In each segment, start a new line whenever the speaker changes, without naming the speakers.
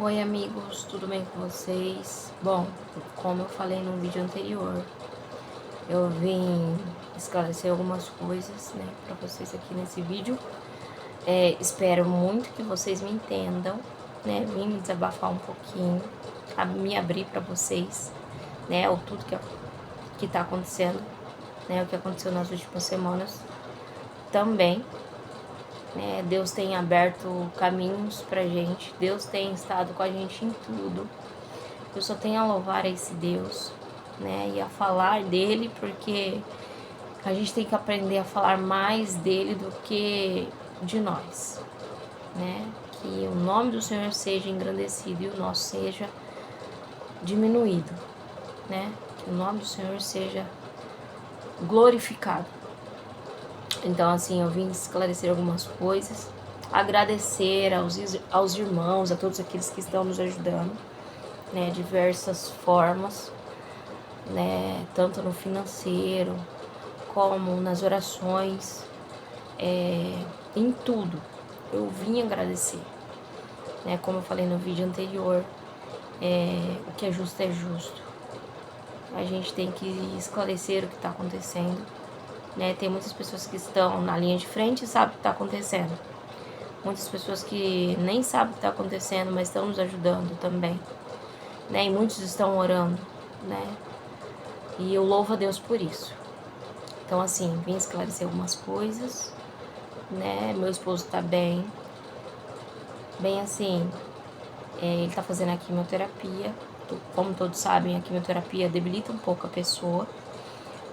Oi amigos, tudo bem com vocês? Bom, como eu falei no vídeo anterior, eu vim esclarecer algumas coisas, né, pra vocês aqui nesse vídeo. Espero muito que vocês me entendam, né, vim me desabafar um pouquinho, me abrir pra vocês, né, o tudo que tá acontecendo, né, o que aconteceu nas últimas semanas também. Deus tem aberto caminhos pra gente, Deus tem estado com a gente em tudo. Eu só tenho a louvar a esse Deus, né, e a falar dele, porque a gente tem que aprender a falar mais dele do que de nós, né, que o nome do Senhor seja engrandecido e o nosso seja diminuído, né, que o nome do Senhor seja glorificado. Então, assim, eu vim esclarecer algumas coisas, agradecer aos irmãos, a todos aqueles que estão nos ajudando, né, diversas formas, né, tanto no financeiro, como nas orações, em tudo. Eu vim agradecer, né, como eu falei no vídeo anterior, o que é justo é justo. A gente tem que esclarecer o que está acontecendo, né, tem muitas pessoas que estão na linha de frente e sabem o que está acontecendo. Muitas pessoas que nem sabem o que está acontecendo, mas estão nos ajudando também, né, e muitos estão orando, né, e eu louvo a Deus por isso. Então, assim, vim esclarecer algumas coisas, né, meu esposo tá bem assim, ele tá fazendo a quimioterapia, como todos sabem, a quimioterapia debilita um pouco a pessoa,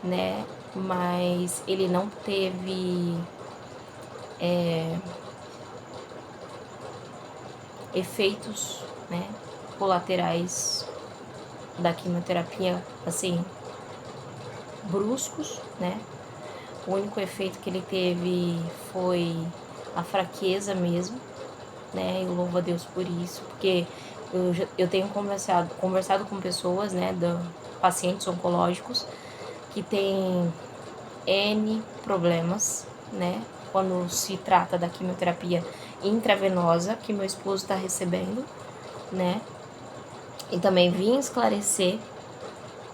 né, mas ele não teve efeitos, né, colaterais da quimioterapia, assim, bruscos, né. O único efeito que ele teve foi a fraqueza mesmo, né. Eu louvo a Deus por isso, porque eu tenho conversado com pessoas, né, pacientes oncológicos que têm N problemas, né, quando se trata da quimioterapia intravenosa que meu esposo está recebendo, né. E também vim esclarecer,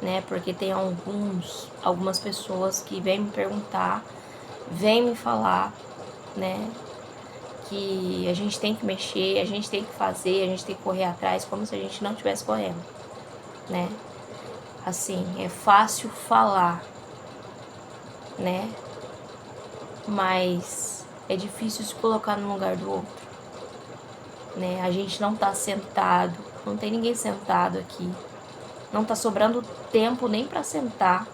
né, porque tem algumas pessoas que vêm me perguntar, vêm me falar, né, que a gente tem que mexer, a gente tem que fazer, a gente tem que correr atrás, como se a gente não estivesse correndo, né. Assim, é fácil falar, né, mas é difícil se colocar no lugar do outro, né. A gente não tá sentado, não tem ninguém sentado aqui, não tá sobrando tempo nem pra sentar,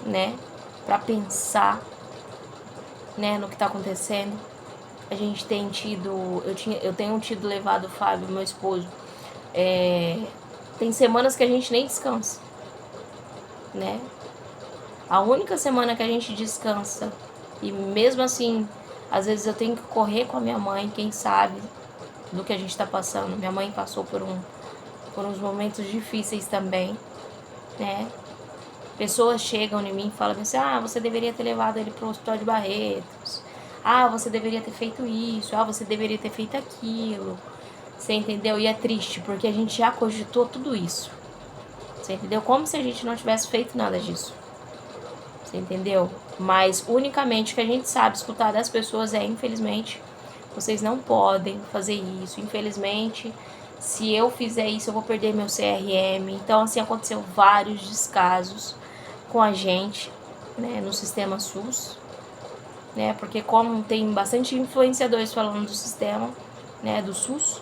né, pra pensar, né, no que tá acontecendo. A gente tem tido, eu tenho tido levado o Fábio, meu esposo, tem semanas que a gente nem descansa, né? A única semana que a gente descansa, e mesmo assim, às vezes eu tenho que correr com a minha mãe, quem sabe do que a gente tá passando. Minha mãe passou por uns momentos difíceis também, né? Pessoas chegam em mim e falam assim, você deveria ter levado ele pro hospital de Barretos. Você deveria ter feito isso. Você deveria ter feito aquilo. Você entendeu? E é triste, porque a gente já cogitou tudo isso. Você entendeu? Como se a gente não tivesse feito nada disso. Você entendeu? Mas unicamente o que a gente sabe escutar das pessoas é, infelizmente, vocês não podem fazer isso. Infelizmente, se eu fizer isso, eu vou perder meu CRM. Então, assim, aconteceu vários descasos com a gente, né, no sistema SUS, né, porque como tem bastante influenciadores falando do sistema, né, do SUS,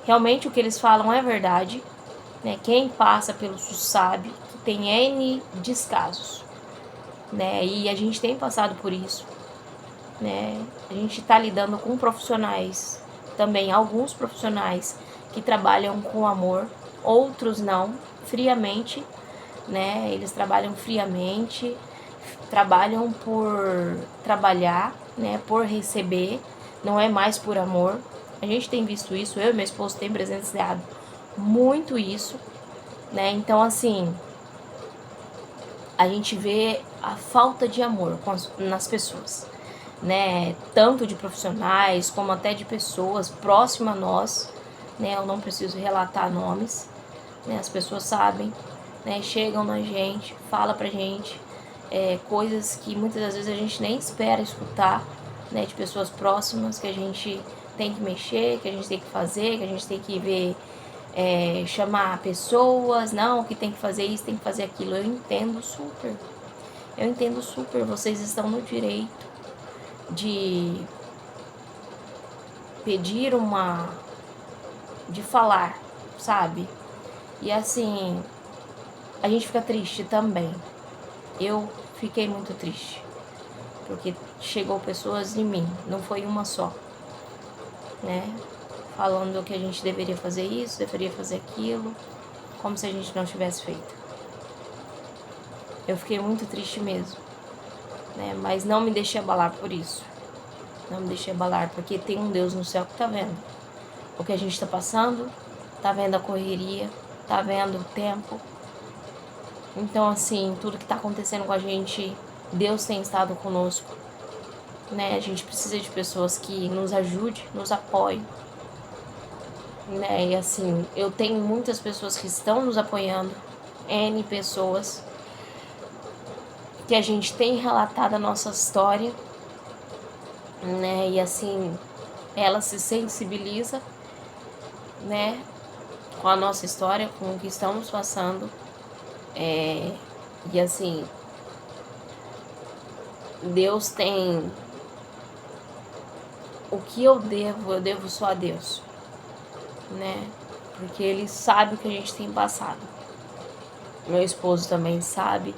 realmente o que eles falam é verdade, né, quem passa pelo SUS sabe que tem N descasos, né, e a gente tem passado por isso, né, a gente tá lidando com profissionais, também alguns profissionais que trabalham com amor, outros não, friamente, né? Eles trabalham friamente, trabalham por trabalhar, né? Por receber, não é mais por amor. A gente tem visto isso, eu e meu esposo tem presenciado muito isso, né? Então, assim, a gente vê a falta de amor nas pessoas, né? Tanto de profissionais como até de pessoas próximas a nós, né? Eu não preciso relatar nomes, né? As pessoas sabem, né? Chegam na gente, fala pra gente coisas que muitas das vezes a gente nem espera escutar, né? De pessoas próximas, que a gente tem que mexer, que a gente tem que fazer, que a gente tem que ver, chamar pessoas, não, que tem que fazer isso, tem que fazer aquilo. Eu entendo super, vocês estão no direito de pedir de falar, sabe? E assim, a gente fica triste também. Eu fiquei muito triste, porque chegou pessoas em mim, não foi uma só, né? Falando que a gente deveria fazer isso, deveria fazer aquilo, como se a gente não tivesse feito. Eu fiquei muito triste mesmo, né? Mas não me deixei abalar por isso. Não me deixei abalar, porque tem um Deus no céu que tá vendo o que a gente tá passando, tá vendo a correria, tá vendo o tempo. Então, assim, tudo que tá acontecendo com a gente, Deus tem estado conosco, né? A gente precisa de pessoas que nos ajudem, nos apoiem, né? E assim, eu tenho muitas pessoas que estão nos apoiando, N pessoas, que a gente tem relatado a nossa história, né? E assim, ela se sensibiliza, né? Com a nossa história, com o que estamos passando. E assim, Deus tem... O que eu devo só a Deus, né? Porque Ele sabe o que a gente tem passado. Meu esposo também sabe,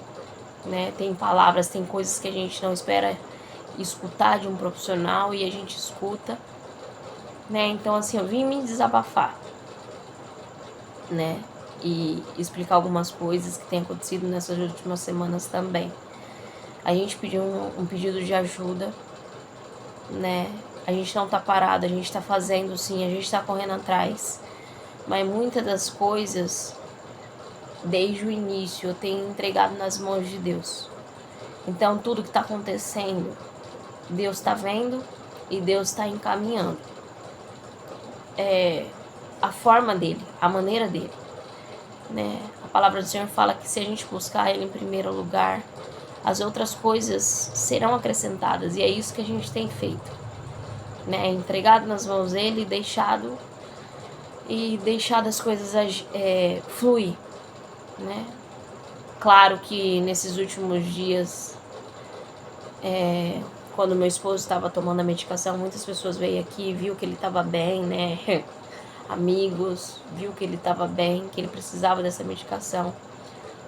né? Tem palavras, tem coisas que a gente não espera escutar de um profissional e a gente escuta, né? Então, assim, eu vim me desabafar, né? E explicar algumas coisas que têm acontecido nessas últimas semanas também. A gente pediu um pedido de ajuda, né? A gente não tá parado, a gente tá fazendo sim, a gente tá correndo atrás. Mas muitas das coisas, desde o início, eu tenho entregado nas mãos de Deus. Então, tudo que tá acontecendo, Deus tá vendo e Deus tá encaminhando. A forma dele, a maneira dele, né? A palavra do Senhor fala que se a gente buscar Ele em primeiro lugar, as outras coisas serão acrescentadas. E é isso que a gente tem feito, né? Entregado nas mãos dele, deixado as coisas fluir, né? Claro que nesses últimos dias, quando meu esposo estava tomando a medicação, muitas pessoas veio aqui, viu que ele estava bem, né? Amigos, viu que ele estava bem, que ele precisava dessa medicação.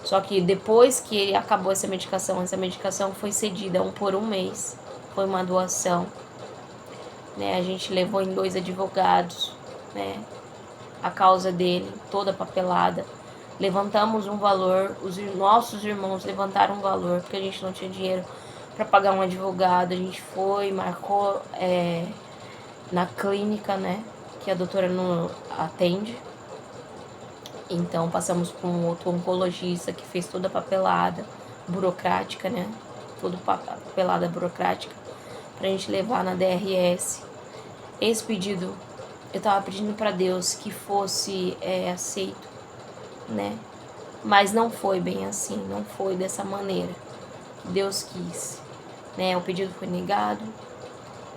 Só que depois que ele acabou essa medicação foi cedida por um mês. Foi uma doação, né? A gente levou em 2 advogados, né? A causa dele, toda papelada. Levantamos um valor, os nossos irmãos levantaram um valor, porque a gente não tinha dinheiro para pagar um advogado. A gente foi, marcou na clínica, né? Que a doutora não atende. Então passamos com um outro oncologista que fez toda a papelada burocrática, né? Toda a papelada burocrática pra gente levar na DRS. Esse pedido, eu tava pedindo pra Deus que fosse aceito, né? Mas não foi bem assim, não foi dessa maneira que Deus quis, né? O pedido foi negado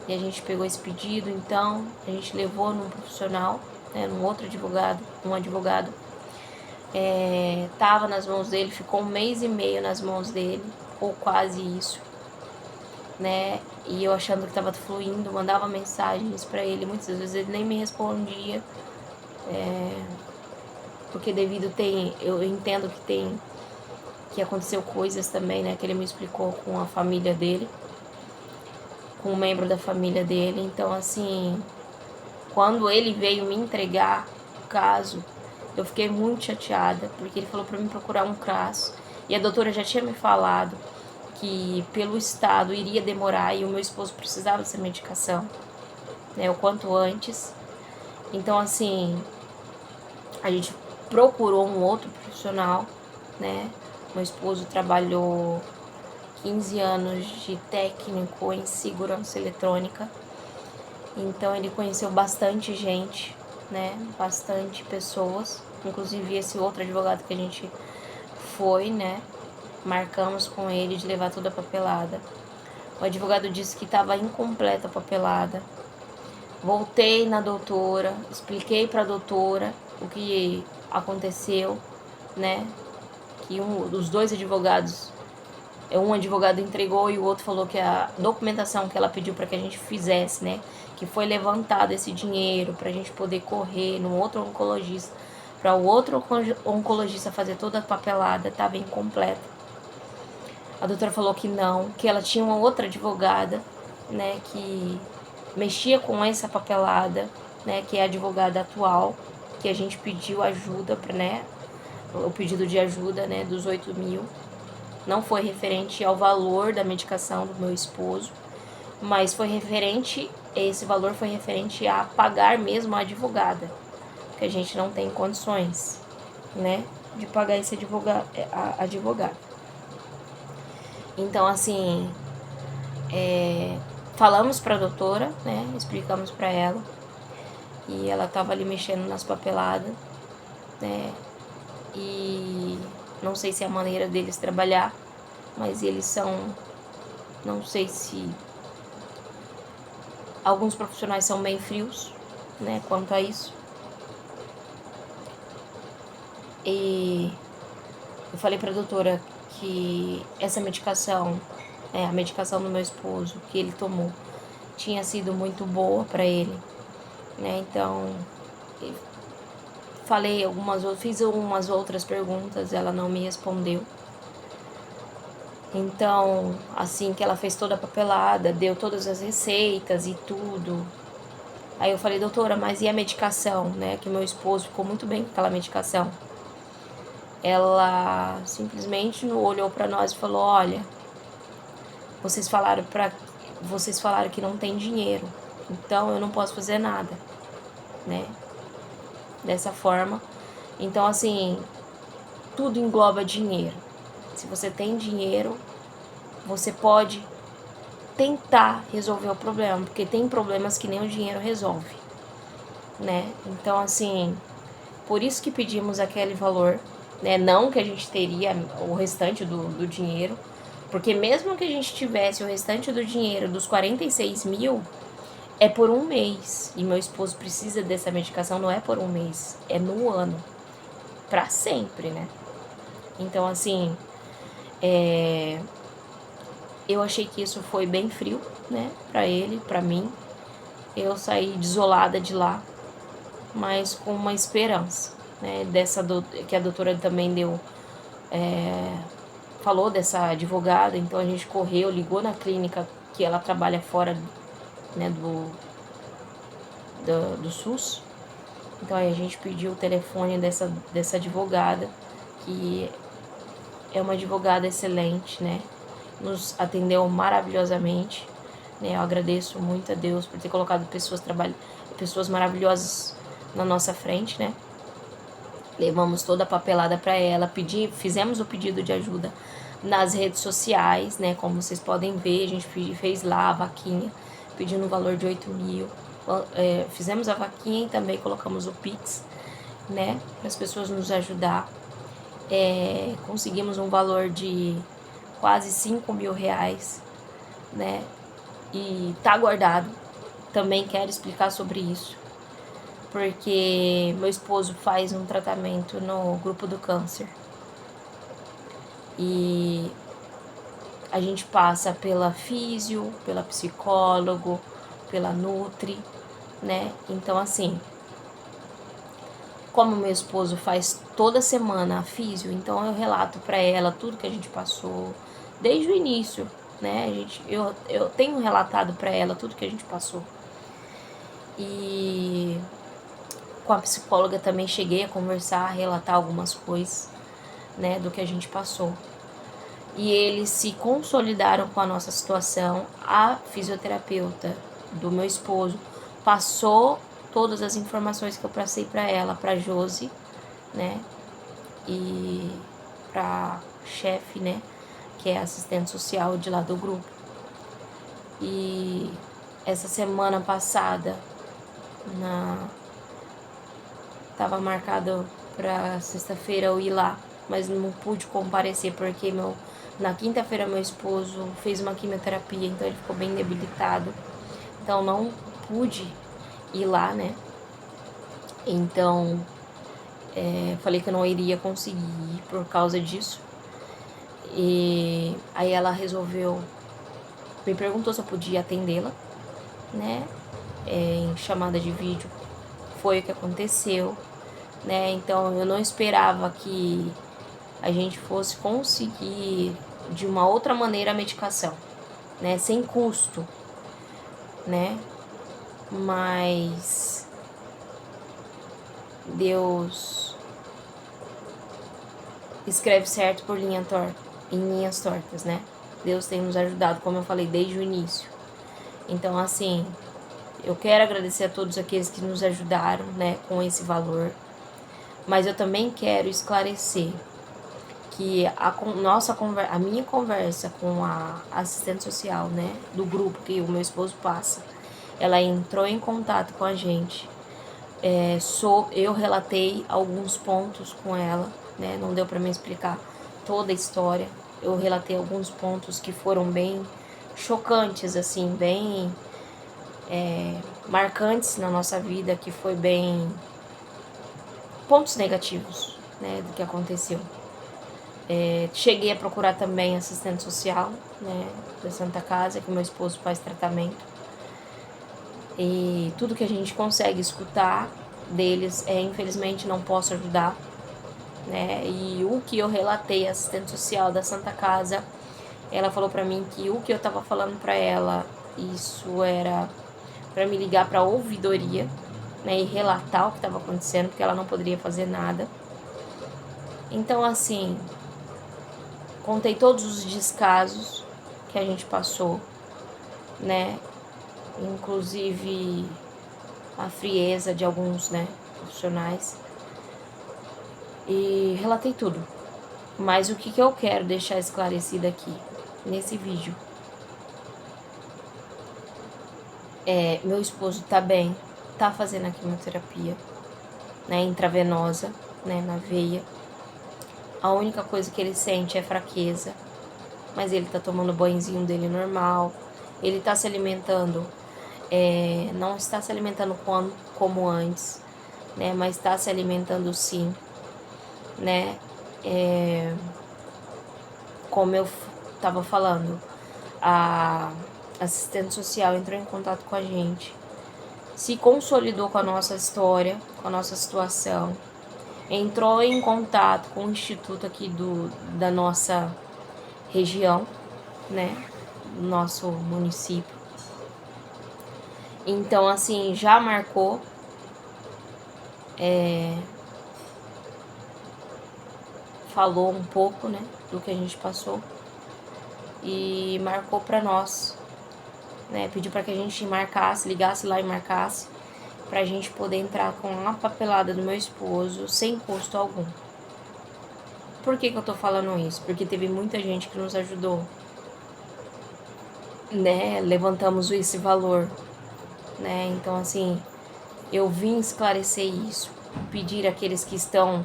e a gente pegou esse pedido, então a gente levou num profissional, né? Num outro advogado, tava nas mãos dele, ficou 1 mês e meio nas mãos dele, ou quase isso, né? E eu achando que tava fluindo, mandava mensagens pra ele, muitas vezes ele nem me respondia, porque eu entendo que aconteceu coisas também, né? Que ele me explicou com a família dele, com um membro da família dele. Então, assim, quando ele veio me entregar o caso, eu fiquei muito chateada, porque ele falou pra mim procurar um CRAS. E a doutora já tinha me falado que pelo estado iria demorar e o meu esposo precisava dessa medicação, né? O quanto antes. Então, assim, a gente procurou um outro profissional, né? Meu esposo trabalhou 15 anos de técnico em segurança eletrônica. Então ele conheceu bastante gente, né? Bastante pessoas, inclusive esse outro advogado que a gente foi, né? Marcamos com ele de levar toda a papelada. O advogado disse que estava incompleta a papelada. Voltei na doutora, expliquei para a doutora o que aconteceu, né? Que um dos dois advogados, um advogado entregou e o outro falou que a documentação que ela pediu para que a gente fizesse, né? Que foi levantado esse dinheiro para a gente poder correr no outro oncologista, para o outro oncologista fazer toda a papelada, estava incompleta. A doutora falou que não, que ela tinha uma outra advogada, né, que mexia com essa papelada, né, que é a advogada atual, que a gente pediu ajuda, né, o pedido de ajuda, né, dos 8 mil. Não foi referente ao valor da medicação do meu esposo, mas foi referente, esse valor foi referente a pagar mesmo a advogada, porque a gente não tem condições, né, de pagar esse advogado. Então, assim, falamos pra doutora, né, explicamos pra ela, e ela tava ali mexendo nas papeladas, né, e não sei se é a maneira deles trabalhar, mas eles são, não sei se alguns profissionais são bem frios, né, quanto a isso. E eu falei pra doutora que essa medicação, a medicação do meu esposo, que ele tomou, tinha sido muito boa pra ele, né, então fiz algumas outras perguntas, ela não me respondeu. Então, assim que ela fez toda a papelada, deu todas as receitas e tudo. Aí eu falei, doutora, mas e a medicação, né? Que meu esposo ficou muito bem com aquela medicação. Ela simplesmente olhou pra nós e falou, olha, vocês falaram que não tem dinheiro, então eu não posso fazer nada, né? Dessa forma. Então, assim, tudo engloba dinheiro. Se você tem dinheiro, você pode tentar resolver o problema, porque tem problemas que nem o dinheiro resolve, né? Então, assim, por isso que pedimos aquele valor, né? Não que a gente teria o restante do dinheiro, porque mesmo que a gente tivesse o restante do dinheiro dos 46 mil, é por um mês. E meu esposo precisa dessa medicação, não é por um mês, é no ano. Pra sempre, né? Então, assim, eu achei que isso foi bem frio, né? Pra ele, pra mim. Eu saí desolada de lá, mas com uma esperança, né? Que a doutora também deu, falou dessa advogada, então a gente correu, ligou na clínica que ela trabalha fora, né, do SUS. Então aí a gente pediu o telefone dessa advogada, que é uma advogada excelente, né? Nos atendeu maravilhosamente, né? Eu agradeço muito a Deus por ter colocado pessoas maravilhosas na nossa frente, né? Levamos toda a papelada para ela, fizemos o pedido de ajuda nas redes sociais, né? Como vocês podem ver, a gente fez lá a vaquinha, pedindo um valor de 8 mil. Fizemos a vaquinha e também colocamos o Pix, né? Para as pessoas nos ajudar. Conseguimos um valor de quase 5 mil reais, né? E tá guardado. Também quero explicar sobre isso, porque meu esposo faz um tratamento no grupo do câncer. E a gente passa pela físio, pela psicólogo, pela nutri, né? Então, assim, como meu esposo faz toda semana a físio, então eu relato pra ela tudo que a gente passou desde o início, né? Eu tenho relatado pra ela tudo que a gente passou. E com a psicóloga também cheguei a conversar, a relatar algumas coisas, né, do que a gente passou. E eles se consolidaram com a nossa situação. A fisioterapeuta do meu esposo passou todas as informações que eu passei para ela, para Josi, né, e para chefe, né, que é assistente social de lá do grupo. E essa semana passada, Tava marcado pra sexta-feira eu ir lá, mas não pude comparecer porque na quinta-feira meu esposo fez uma quimioterapia, então ele ficou bem debilitado. Então não pude ir lá, né? Então falei que eu não iria conseguir ir por causa disso. E aí ela resolveu, me perguntou se eu podia atendê-la, né? Em chamada de vídeo. Foi o que aconteceu, né? Então eu não esperava que a gente fosse conseguir de uma outra maneira a medicação, né? Sem custo, né? Mas Deus escreve certo por em linhas tortas, né? Deus tem nos ajudado, como eu falei, desde o início. Então, assim, eu quero agradecer a todos aqueles que nos ajudaram, né, com esse valor. Mas eu também quero esclarecer que a minha conversa com a assistente social, né, do grupo que o meu esposo passa, ela entrou em contato com a gente. Eu relatei alguns pontos com ela, né, não deu para me explicar toda a história. Eu relatei alguns pontos que foram bem chocantes, assim, bem marcantes na nossa vida, que foi bem pontos negativos, né, do que aconteceu. Cheguei a procurar também assistente social, né, da Santa Casa, que meu esposo faz tratamento. E tudo que a gente consegue escutar deles, infelizmente não posso ajudar, né? E o que eu relatei à assistente social da Santa Casa, ela falou pra mim que o que eu tava falando pra ela, isso era pra me ligar pra ouvidoria, né, e relatar o que estava acontecendo, porque ela não poderia fazer nada. Então, assim, contei todos os descasos que a gente passou, né? Inclusive a frieza de alguns, né, profissionais. E relatei tudo. Mas o que eu quero deixar esclarecido aqui, nesse vídeo, meu esposo tá bem, tá fazendo a quimioterapia, né, intravenosa, né, na veia. A única coisa que ele sente é fraqueza, mas ele tá tomando o banhozinho dele normal, ele tá se alimentando, não está se alimentando como antes, né, mas está se alimentando sim, né, como eu tava falando, a assistente social entrou em contato com a gente, se consolidou com a nossa história, com a nossa situação, entrou em contato com o instituto aqui da nossa região, né, do nosso município. Então, assim, já marcou, falou um pouco, né, do que a gente passou e marcou pra nós, né, pediu pra que a gente marcasse, ligasse lá e marcasse, pra gente poder entrar com a papelada do meu esposo sem custo algum. Por que eu tô falando isso? Porque teve muita gente que nos ajudou, né, levantamos esse valor, né, então assim, eu vim esclarecer isso, pedir àqueles que estão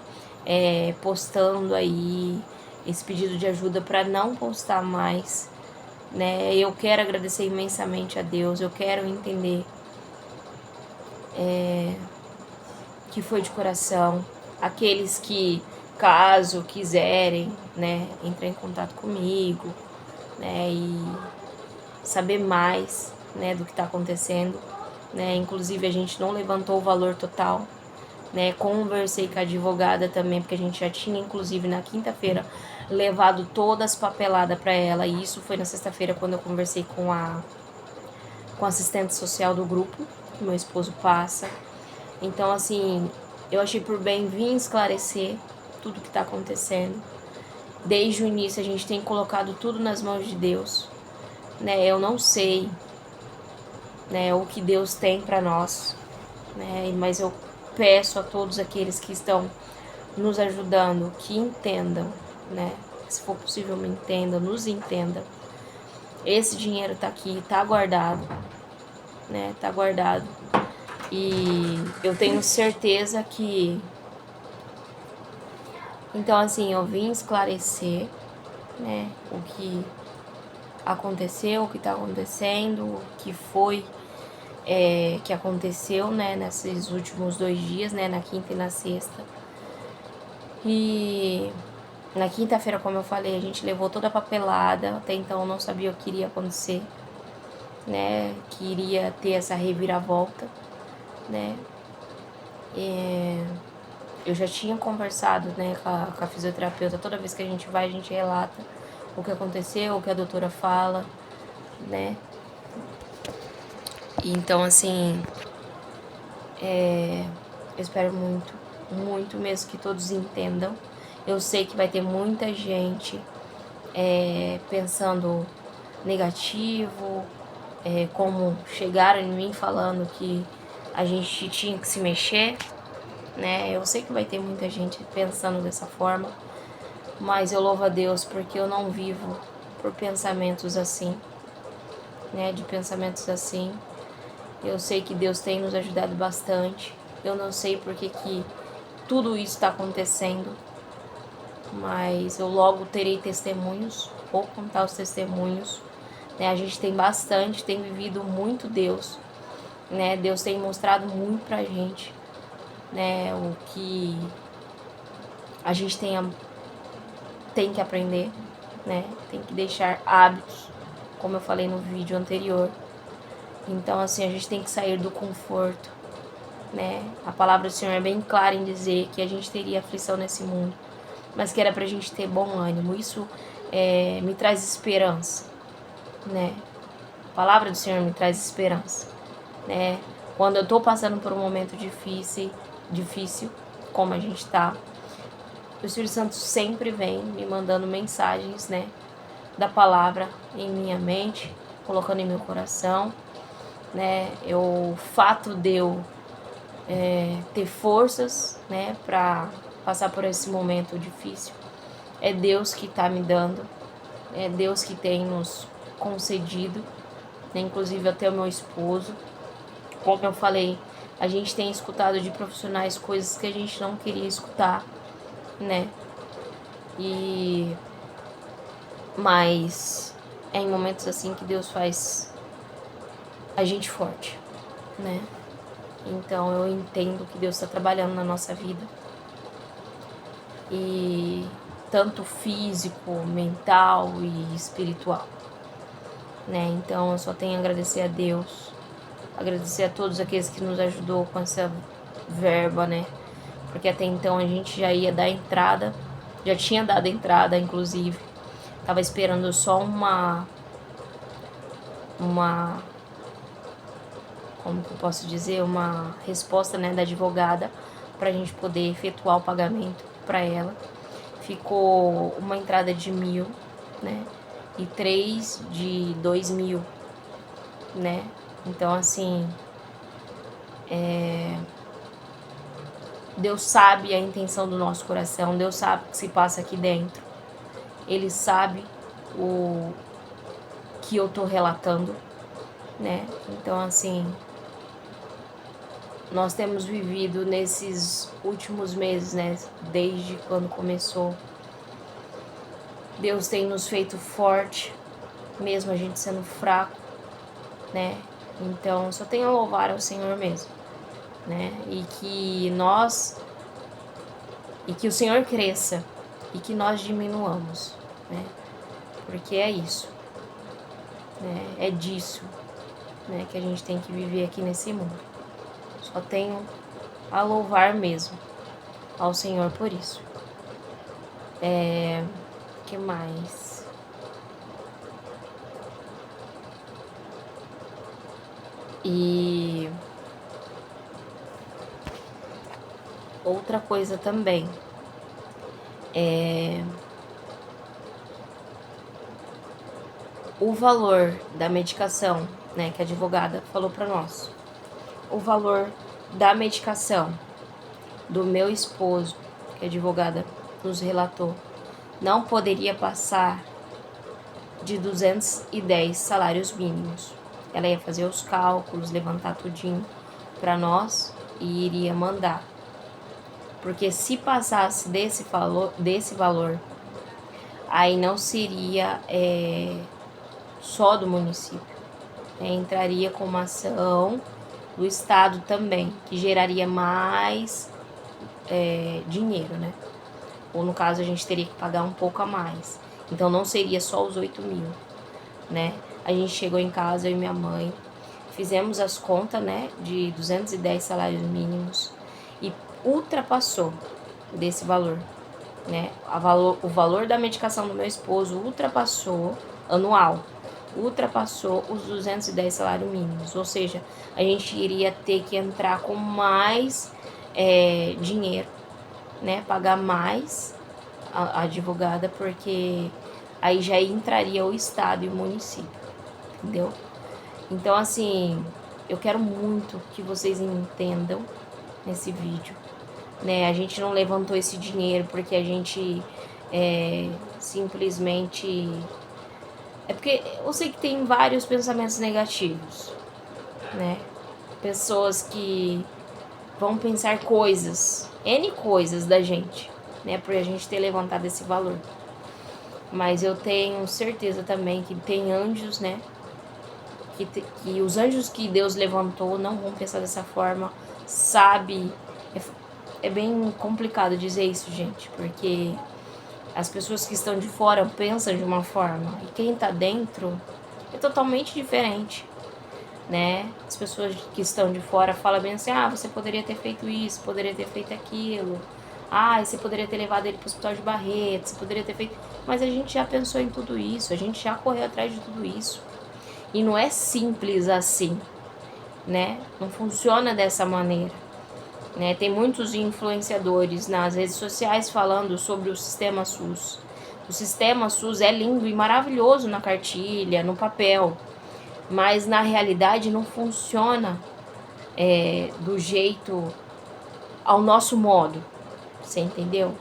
postando aí esse pedido de ajuda para não postar mais, né, eu quero agradecer imensamente a Deus, eu quero entender que foi de coração, aqueles que, caso quiserem, né, entrar em contato comigo, né, e saber mais, né, do que está acontecendo, né, inclusive a gente não levantou o valor total, né, conversei com a advogada também, porque a gente já tinha, inclusive, na quinta-feira, levado todas as papeladas para ela, e isso foi na sexta-feira, quando eu conversei com a assistente social do grupo, que meu esposo passa. Então, assim, eu achei por bem vir esclarecer tudo que está acontecendo. Desde o início, a gente tem colocado tudo nas mãos de Deus, né, eu não sei, né, o que Deus tem para nós, né, mas eu peço a todos aqueles que estão nos ajudando que entendam, né, se for possível me entendam, nos entendam. Esse dinheiro tá aqui, tá guardado, né, tá guardado. E eu tenho certeza que... Então, assim, eu vim esclarecer, né, o que aconteceu, o que tá acontecendo, o que foi que aconteceu, né, nesses últimos 2 dias, né, na quinta e na sexta. E na quinta-feira, como eu falei, a gente levou toda a papelada, até então eu não sabia o que iria acontecer, né, que iria ter essa reviravolta, né. Eu já tinha conversado, né, com a fisioterapeuta, toda vez que a gente vai, a gente relata o que aconteceu, o que a doutora fala, né. Então, assim, eu espero muito, muito mesmo que todos entendam. Eu sei que vai ter muita gente pensando negativo, como chegaram em mim falando que a gente tinha que se mexer, né? Eu sei que vai ter muita gente pensando dessa forma, mas eu louvo a Deus porque eu não vivo por pensamentos assim, né? De pensamentos assim. Eu sei que Deus tem nos ajudado bastante. Eu não sei porque que tudo isso está acontecendo, mas eu logo terei testemunhos, vou contar os testemunhos, né? A gente tem bastante, tem vivido muito Deus, né? Deus tem mostrado muito pra gente, né? O que a gente tem que aprender, né? Tem que deixar hábitos, como eu falei no vídeo anterior. Então, assim, a gente tem que sair do conforto, né? A palavra do Senhor é bem clara em dizer que a gente teria aflição nesse mundo, mas que era pra gente ter bom ânimo. Isso me traz esperança, né? A palavra do Senhor me traz esperança, né? Quando eu tô passando por um momento difícil, como a gente tá, o Espírito Santo sempre vem me mandando mensagens, né, da palavra em minha mente, colocando em meu coração, né? O fato de eu ter forças, né, para passar por esse momento difícil, é Deus que tá me dando, é Deus que tem nos concedido, né, inclusive até o meu esposo. Como eu falei, a gente tem escutado de profissionais coisas que a gente não queria escutar, né? Mas é em momentos assim que Deus faz a gente forte, né? Então eu entendo que Deus está trabalhando na nossa vida. E tanto físico, mental e espiritual, né? Então eu só tenho a agradecer a Deus, agradecer a todos aqueles que nos ajudou com essa verba, né? Porque até então a gente já ia dar entrada, já tinha dado entrada, inclusive. Tava esperando só uma como que eu posso dizer, uma resposta, né, da advogada pra gente poder efetuar o pagamento pra ela. Ficou uma entrada de 1.000, né, e 3 de 2.000, né. Então, assim, Deus sabe a intenção do nosso coração, Deus sabe o que se passa aqui dentro. Ele sabe o que eu tô relatando, né? Então, assim, nós temos vivido nesses últimos meses, né? Desde quando começou. Deus tem nos feito forte, mesmo a gente sendo fraco, né? Então, só tenho a louvar ao Senhor mesmo, né? E que o Senhor cresça e que nós diminuamos, né? Porque é isso, né? É disso, né, que a gente tem que viver aqui nesse mundo. Só tenho a louvar mesmo ao Senhor por isso. Que mais? E outra coisa também o valor da medicação, né, que a advogada falou para nós. O valor da medicação do meu esposo, que a advogada nos relatou, não poderia passar de 210 salários mínimos. Ela ia fazer os cálculos, levantar tudinho, para nós e iria mandar. Porque se passasse desse valor, aí não seria só do município, entraria com uma ação do Estado também, que geraria mais dinheiro, né? Ou no caso a gente teria que pagar um pouco a mais. Então não seria só os 8 mil, né? A gente chegou em casa, eu e minha mãe, fizemos as contas, né, de 210 salários mínimos e ultrapassou desse valor, né? O valor da medicação do meu esposo ultrapassou, anual, ultrapassou os 210 salários mínimos. Ou seja, a gente iria ter que entrar com mais dinheiro, né? Pagar mais a advogada, porque aí já entraria o Estado e o município, entendeu? Então, assim, eu quero muito que vocês entendam nesse vídeo, né? A gente não levantou esse dinheiro porque a gente simplesmente... É porque eu sei que tem vários pensamentos negativos, né? Pessoas que vão pensar coisas, N coisas da gente, né? Por a gente ter levantado esse valor. Mas eu tenho certeza também que tem anjos, né? Que os anjos que Deus levantou não vão pensar dessa forma, sabe? É bem complicado dizer isso, gente, porque as pessoas que estão de fora pensam de uma forma e quem tá dentro é totalmente diferente, né? As pessoas que estão de fora falam bem assim: ah, você poderia ter feito isso, poderia ter feito aquilo, ah, você poderia ter levado ele pro hospital de Barretos, você poderia ter feito... Mas a gente já pensou em tudo isso, a gente já correu atrás de tudo isso. E não é simples assim, né? Não funciona dessa maneira, né? Tem muitos influenciadores nas redes sociais falando sobre o sistema SUS. O sistema SUS é lindo e maravilhoso na cartilha, no papel, mas na realidade não funciona do jeito, ao nosso modo, você entendeu?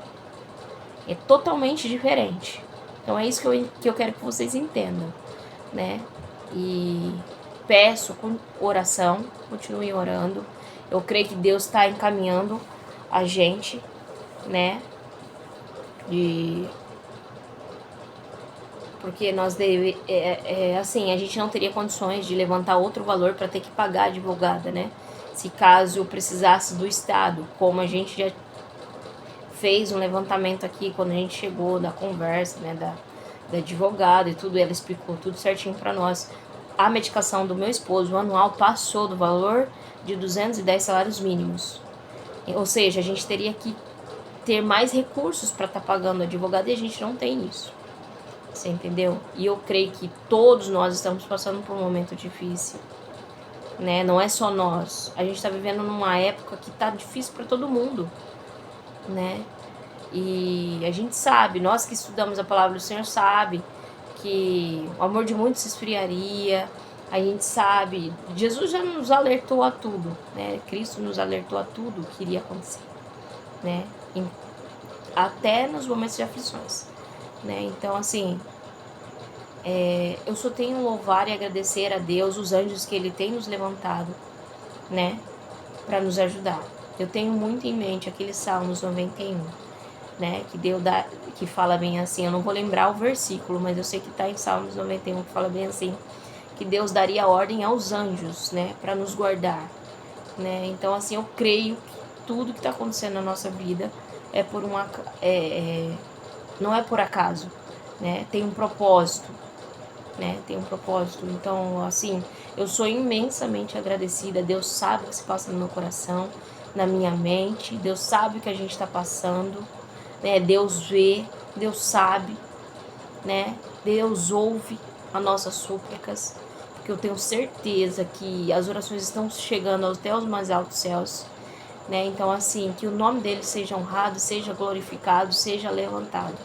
É totalmente diferente. Então é isso que eu quero que vocês entendam, né? E peço com oração, continuem orando. Eu creio que Deus está encaminhando a gente, né? Porque nós assim, a gente não teria condições de levantar outro valor para ter que pagar a advogada, né? Se caso precisasse do Estado, como a gente já fez um levantamento aqui quando a gente chegou da conversa, né, da advogada e tudo, ela explicou tudo certinho para nós. A medicação do meu esposo, o anual, passou do valor de 210 salários mínimos. Ou seja, a gente teria que ter mais recursos para estar pagando advogado e a gente não tem isso. Você entendeu? E eu creio que todos nós estamos passando por um momento difícil, né? Não é só nós. A gente está vivendo numa época que tá difícil para todo mundo, né? E a gente sabe, nós que estudamos a palavra do Senhor sabe que o amor de muitos se esfriaria. A gente sabe, Jesus já nos alertou a tudo, né? Cristo nos alertou a tudo que iria acontecer, né? Até nos momentos de aflições, né? Então, assim, eu só tenho louvar e agradecer a Deus, os anjos que Ele tem nos levantado, né? Para nos ajudar. Eu tenho muito em mente aquele Salmos 91, né? Que fala bem assim, eu não vou lembrar o versículo, mas eu sei que está em Salmos 91, que fala bem assim, que Deus daria ordem aos anjos, né? Para nos guardar, né? Então, assim, eu creio que tudo que está acontecendo na nossa vida é por não é por acaso, né? Tem um propósito, né? Tem um propósito. Então, assim, eu sou imensamente agradecida. Deus sabe o que se passa no meu coração, na minha mente. Deus sabe o que a gente está passando, né? Deus vê, Deus sabe, né? Deus ouve as nossas súplicas, porque eu tenho certeza que as orações estão chegando até os mais altos céus, né? Então, assim, que o nome dele seja honrado, seja glorificado, seja levantado,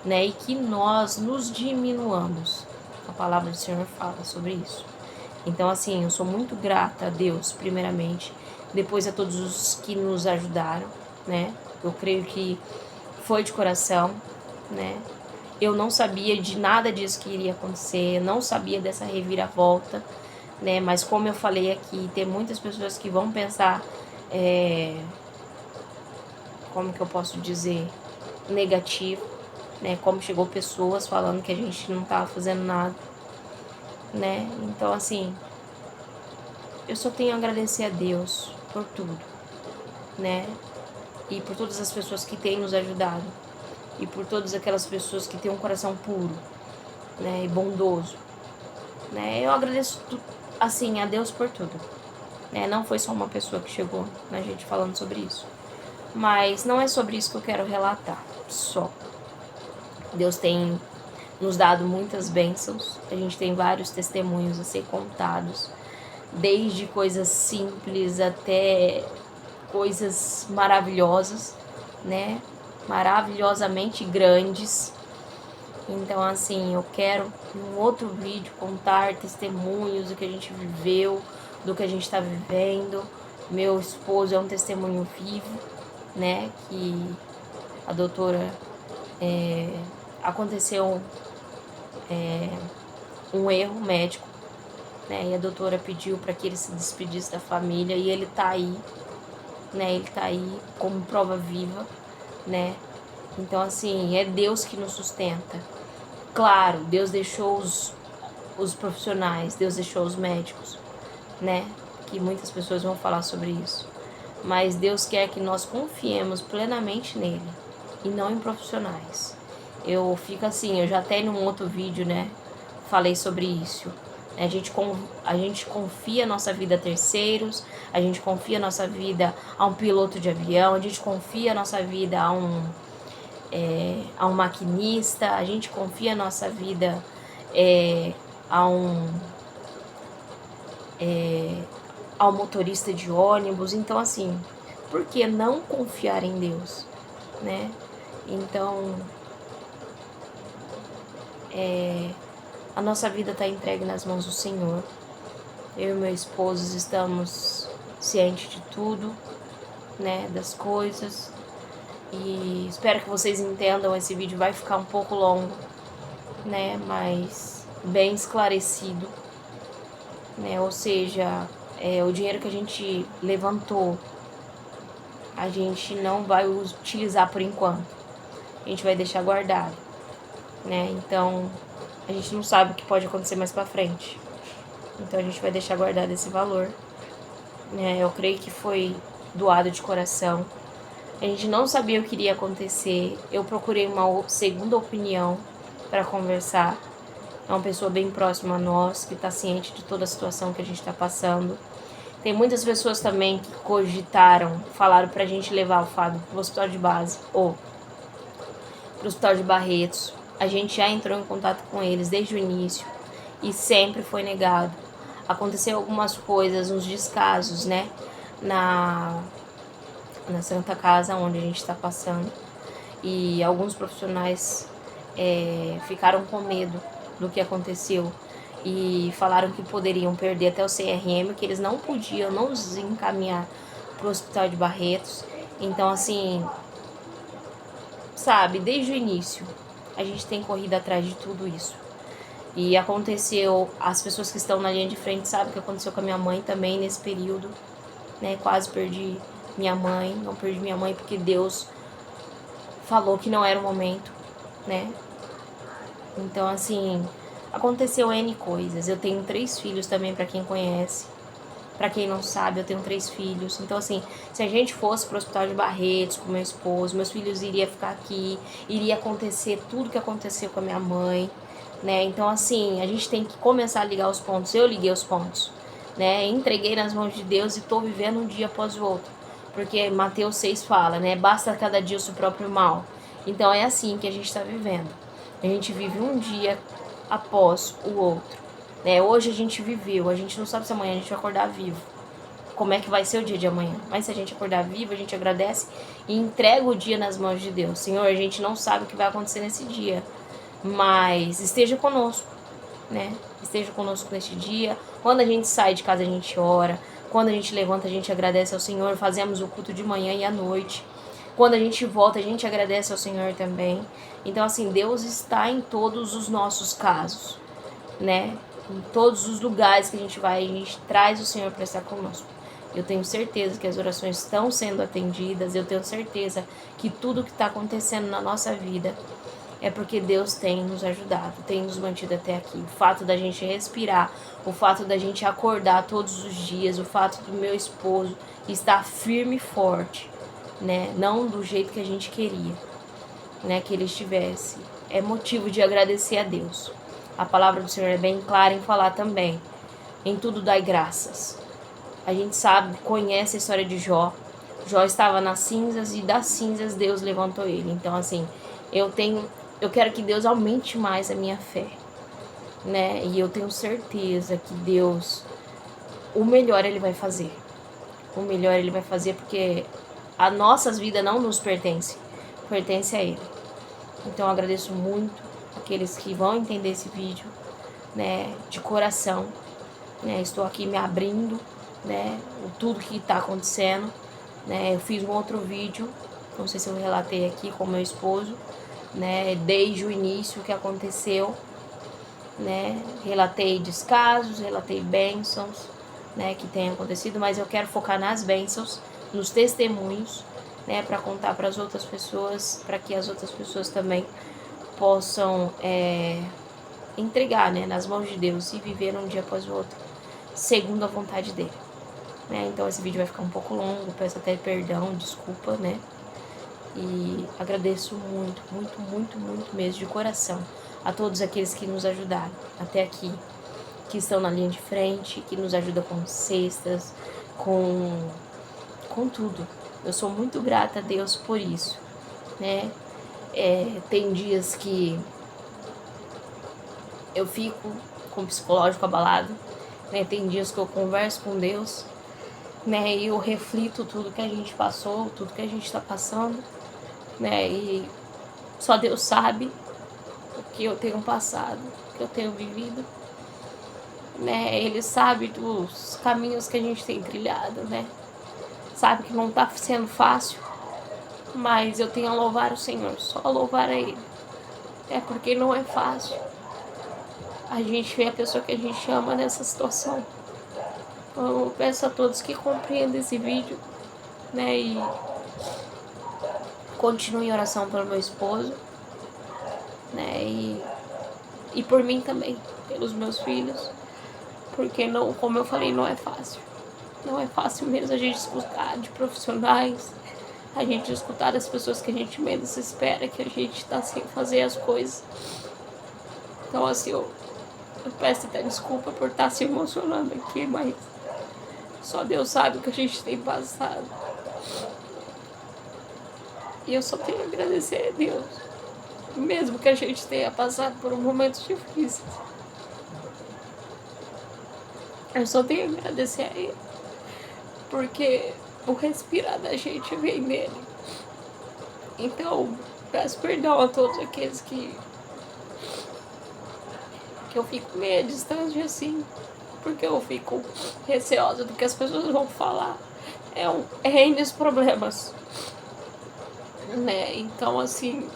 né? E que nós nos diminuamos. A palavra do Senhor fala sobre isso. Então, assim, eu sou muito grata a Deus, primeiramente, depois a todos os que nos ajudaram, né? Eu creio que foi de coração, né? Eu não sabia de nada disso que iria acontecer, não sabia dessa reviravolta, né? Mas como eu falei aqui, tem muitas pessoas que vão pensar, como que eu posso dizer, negativo, né? Como chegou pessoas falando que a gente não tava fazendo nada, né? Então, assim, eu só tenho a agradecer a Deus por tudo, né? E por todas as pessoas que têm nos ajudado. E por todas aquelas pessoas que têm um coração puro, né? E bondoso, né? Eu agradeço, assim, a Deus por tudo, né? Não foi só uma pessoa que chegou na gente falando sobre isso. Mas não é sobre isso que eu quero relatar, só. Deus tem nos dado muitas bênçãos. A gente tem vários testemunhos a ser contados. Desde coisas simples até coisas maravilhosas, né? Maravilhosamente grandes. Então, assim, eu quero em um outro vídeo contar testemunhos do que a gente viveu, do que a gente está vivendo. Meu esposo é um testemunho vivo, né? Que a doutora aconteceu um erro médico, né? E a doutora pediu para que ele se despedisse da família e ele tá aí, né? Ele tá aí como prova viva, né? Então, assim, é Deus que nos sustenta. Claro, Deus deixou os profissionais, Deus deixou os médicos, né? Que muitas pessoas vão falar sobre isso. Mas Deus quer que nós confiemos plenamente nele e não em profissionais. Eu fico assim, eu já até num outro vídeo, né, falei sobre isso. A gente confia a nossa vida a terceiros, a gente confia a nossa vida a um piloto de avião, a gente confia a nossa vida a um maquinista, a gente confia a nossa vida a ao motorista de ônibus. Então, assim, por que não confiar em Deus, né? Então, a nossa vida está entregue nas mãos do Senhor. Eu e meu esposo estamos cientes de tudo, né, das coisas. E espero que vocês entendam, esse vídeo vai ficar um pouco longo, né, mas bem esclarecido, né, ou seja, o dinheiro que a gente levantou, a gente não vai utilizar por enquanto, a gente vai deixar guardado, né, então a gente não sabe o que pode acontecer mais pra frente, então a gente vai deixar guardado esse valor, né, eu creio que foi doado de coração. A gente não sabia o que iria acontecer. Eu procurei uma segunda opinião para conversar. É uma pessoa bem próxima a nós, que está ciente de toda a situação que a gente está passando. Tem muitas pessoas também que cogitaram, falaram para a gente levar o Fábio para o hospital de base ou para o hospital de Barretos. A gente já entrou em contato com eles desde o início e sempre foi negado. Aconteceu algumas coisas, uns descasos, né, na Santa Casa, onde a gente está passando. E alguns profissionais ficaram com medo do que aconteceu e falaram que poderiam perder até o CRM, que eles não podiam nos encaminhar para o hospital de Barretos. Então, assim, sabe, desde o início a gente tem corrido atrás de tudo isso. E aconteceu, as pessoas que estão na linha de frente sabem o que aconteceu com a minha mãe também nesse período, né? Quase perdi minha mãe, não perdi minha mãe porque Deus falou que não era o momento, né? Então, assim, aconteceu N coisas. Eu tenho 3 filhos também, pra quem conhece. Pra quem não sabe, eu tenho 3 filhos. Então, assim, se a gente fosse pro hospital de Barretos com meu esposo, meus filhos iriam ficar aqui, iria acontecer tudo que aconteceu com a minha mãe, né? Então, assim, a gente tem que começar a ligar os pontos. Eu liguei os pontos, né? Entreguei nas mãos de Deus e tô vivendo um dia após o outro. Porque Mateus 6 fala, né? Basta cada dia o seu próprio mal. Então, é assim que a gente tá vivendo. A gente vive um dia após o outro, né? Hoje a gente viveu, a gente não sabe se amanhã a gente vai acordar vivo. Como é que vai ser o dia de amanhã? Mas se a gente acordar vivo, a gente agradece e entrega o dia nas mãos de Deus. Senhor, a gente não sabe o que vai acontecer nesse dia, mas esteja conosco, né? Esteja conosco neste dia. Quando a gente sai de casa, a gente ora. Quando a gente levanta, a gente agradece ao Senhor. Fazemos o culto de manhã e à noite. Quando a gente volta, a gente agradece ao Senhor também. Então, assim, Deus está em todos os nossos casos, né? Em todos os lugares que a gente vai, a gente traz o Senhor para estar conosco. Eu tenho certeza que as orações estão sendo atendidas. Eu tenho certeza que tudo que está acontecendo na nossa vida é porque Deus tem nos ajudado, tem nos mantido até aqui. O fato da gente respirar, o fato da gente acordar todos os dias, o fato do meu esposo estar firme e forte, né? Não do jeito que a gente queria, né? Que ele estivesse. É motivo de agradecer a Deus. A palavra do Senhor é bem clara em falar também. Em tudo dai graças. A gente sabe, conhece a história de Jó. Jó estava nas cinzas e das cinzas Deus levantou ele. Então, assim, eu quero que Deus aumente mais a minha fé, né? E eu tenho certeza que Deus, o melhor Ele vai fazer. O melhor Ele vai fazer porque as nossas vidas não nos pertence a Ele. Então, eu agradeço muito aqueles que vão entender esse vídeo, né? De coração, né? Estou aqui me abrindo, né? Tudo que está acontecendo, né? Eu fiz um outro vídeo, não sei se eu relatei aqui com meu esposo, né? Desde o início que aconteceu, né? Relatei descasos, relatei bênçãos, né? Que tem acontecido, mas eu quero focar nas bênçãos, nos testemunhos, né? Para contar para as outras pessoas, para que as outras pessoas também possam entregar, né? Nas mãos de Deus e viver um dia após o outro, segundo a vontade dele. Né? Então esse vídeo vai ficar um pouco longo, peço até perdão, desculpa, né? E agradeço muito, muito, muito, muito mesmo, de coração, a todos aqueles que nos ajudaram até aqui, que estão na linha de frente, que nos ajudam com cestas, com tudo. Eu sou muito grata a Deus por isso, né? Tem dias que eu fico com o psicológico abalado, né? Tem dias que eu converso com Deus, né? E eu reflito tudo que a gente passou, tudo que a gente está passando, né? E só Deus sabe o que eu tenho passado, o que eu tenho vivido, né? Ele sabe dos caminhos que a gente tem trilhado, né? Sabe que não tá sendo fácil, mas eu tenho a louvar o Senhor, só a louvar a Ele. Porque não é fácil a gente ver a pessoa que a gente ama nessa situação. Então, eu peço a todos que compreendam esse vídeo, né? E continuem em oração pelo meu esposo, né? E por mim também, pelos meus filhos, porque não, como eu falei, não é fácil. Não é fácil mesmo a gente escutar de profissionais, a gente escutar das pessoas que a gente menos espera, que a gente tá sem fazer as coisas. Então, assim, eu peço até desculpa por estar se emocionando aqui, mas só Deus sabe o que a gente tem passado. E eu só tenho a agradecer a Deus, mesmo que a gente tenha passado por momentos difíceis. Eu só tenho a agradecer a Ele, porque o respirar da gente vem dele. Então, peço perdão a todos aqueles que eu fico meio à distância assim, porque eu fico receosa do que as pessoas vão falar. É N problemas, né? Então, assim,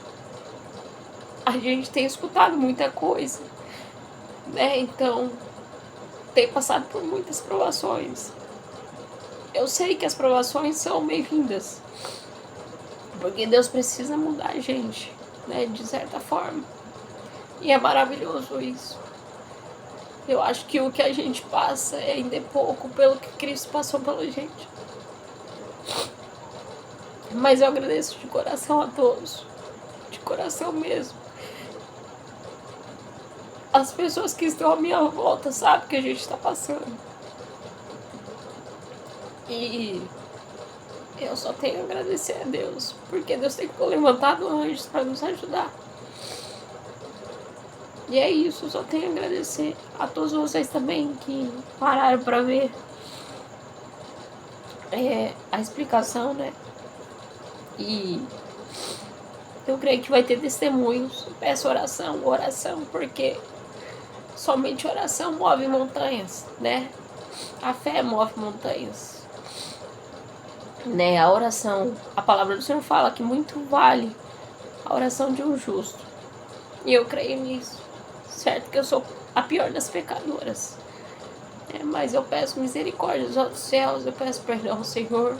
a gente tem escutado muita coisa, né? Então, tem passado por muitas provações. Eu sei que as provações são bem-vindas, porque Deus precisa mudar a gente, né? De certa forma. E é maravilhoso isso. Eu acho que o que a gente passa ainda é pouco pelo que Cristo passou pela gente. Mas eu agradeço de coração a todos. De coração mesmo. As pessoas que estão à minha volta sabem o que a gente está passando. E eu só tenho a agradecer a Deus, porque Deus tem levantado anjos para nos ajudar. E é isso, eu só tenho a agradecer a todos vocês também que pararam para ver a explicação, né? E eu creio que vai ter testemunhos. Peço oração, porque somente oração move montanhas, né? A fé move montanhas, né? A oração, a palavra do Senhor fala que muito vale a oração de um justo. E eu creio nisso. Certo que eu sou a pior das pecadoras, mas eu peço misericórdia dos céus, eu peço perdão ao Senhor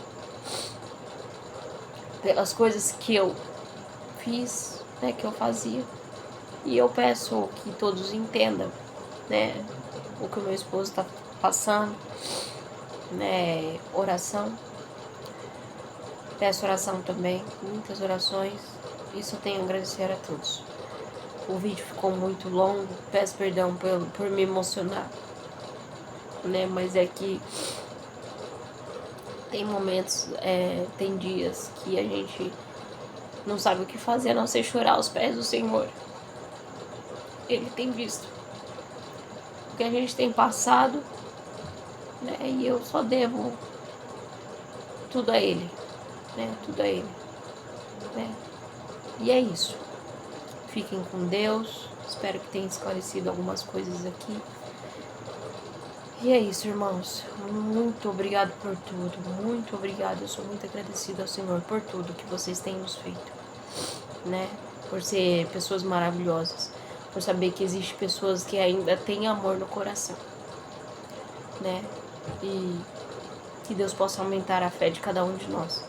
pelas coisas que eu fiz, né, que eu fazia. E eu peço que todos entendam, né, o que o meu esposo está passando, né, oração. Peço oração também, muitas orações. Isso eu tenho a agradecer a todos. O vídeo ficou muito longo, peço perdão por me emocionar, né, mas é que tem momentos, tem dias que a gente não sabe o que fazer a não ser chorar aos pés do Senhor. Ele tem visto o que a gente tem passado, né? E eu só devo tudo a Ele, né? Tudo a Ele, né? E é isso. Fiquem com Deus. Espero que tenha esclarecido algumas coisas aqui. E é isso, irmãos. Muito obrigado por tudo. Muito obrigado. Eu sou muito agradecida ao Senhor por tudo que vocês têm nos feito, né? Por ser pessoas maravilhosas. Por saber que existem pessoas que ainda têm amor no coração, né? E que Deus possa aumentar a fé de cada um de nós,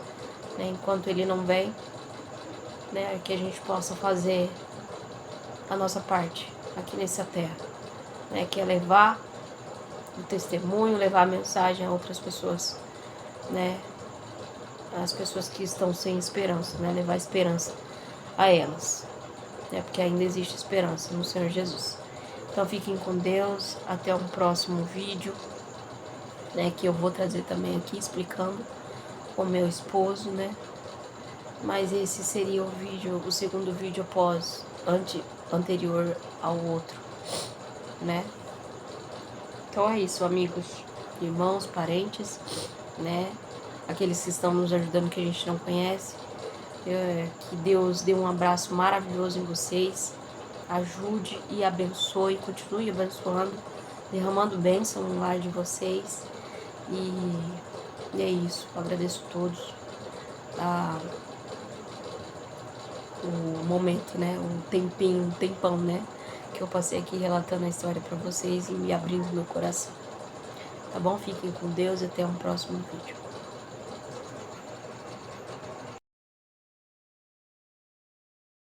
né? Enquanto Ele não vem, né? Que a gente possa fazer a nossa parte aqui nessa terra, né? Que é levar o testemunho, levar a mensagem a outras pessoas, né? As pessoas que estão sem esperança, né? Levar esperança a elas, né? Porque ainda existe esperança no Senhor Jesus. Então fiquem com Deus, até um próximo vídeo, né? Que eu vou trazer também aqui explicando o meu esposo, né? Mas esse seria o vídeo, o segundo vídeo anterior ao outro, né? Então é isso, amigos, irmãos, parentes, né? Aqueles que estão nos ajudando que a gente não conhece. Que Deus dê um abraço maravilhoso em vocês. Ajude e abençoe, continue abençoando, derramando bênção no lar de vocês. E é isso, eu agradeço a todos o momento, né? O tempão, né? Que eu passei aqui relatando a história para vocês e me abrindo meu coração. Tá bom? Fiquem com Deus e até um próximo vídeo.